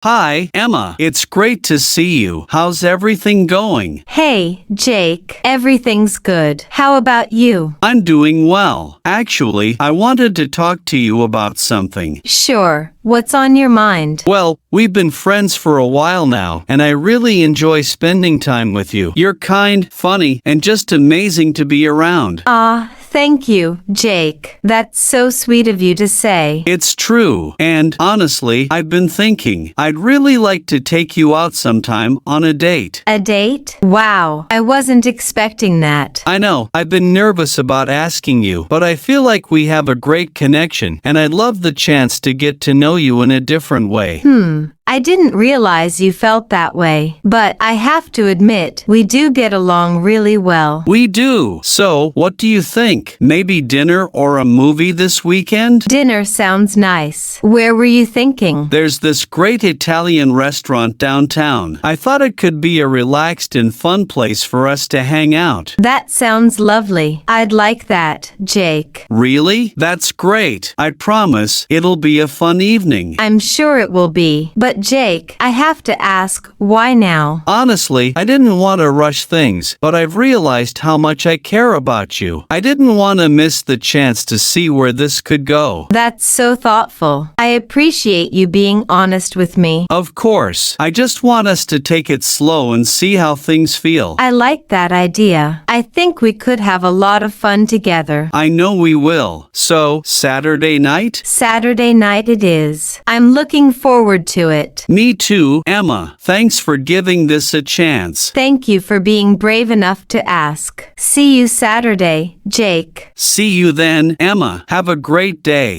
Hi, Emma. It's great to see you. How's everything going? Hey, Jake. Everything's good. How about you? I'm doing well. Actually, I wanted to talk to you about something. Sure. What's on your mind? Well, we've been friends for a while now, and I really enjoy spending time with you. You're kind, funny, and just amazing to be around. Thank you, Jake. That's so sweet of you to say. It's true, and honestly, I've been thinking I'd really like to take you out sometime on a date. A date? Wow, I wasn't expecting that. I know, I've been nervous about asking you, but I feel like we have a great connection, and I'd love the chance to get to know you in a different way. I didn't realize you felt that way, but I have to admit, we do get along really well. We do. So, what do you think? Maybe dinner or a movie this weekend? Dinner sounds nice. Where were you thinking? There's this great Italian restaurant downtown. I thought it could be a relaxed and fun place for us to hang out. That sounds lovely. I'd like that, Jake. Really? That's great. I promise it'll be a fun evening. I'm sure it will be. But Jake, I have to ask, why now? Honestly, I didn't want to rush things, but I've realized how much I care about you. I didn't want to miss the chance to see where this could go. That's so thoughtful. I appreciate you being honest with me. Of course. I just want us to take it slow and see how things feel. I like that idea. I think we could have a lot of fun together. I know we will. So, Saturday night? Saturday night it is. I'm looking forward to it. Me too, Emma. Thanks for giving this a chance. Thank you for being brave enough to ask. See you Saturday, Jake. See you then, Emma. Have a great day.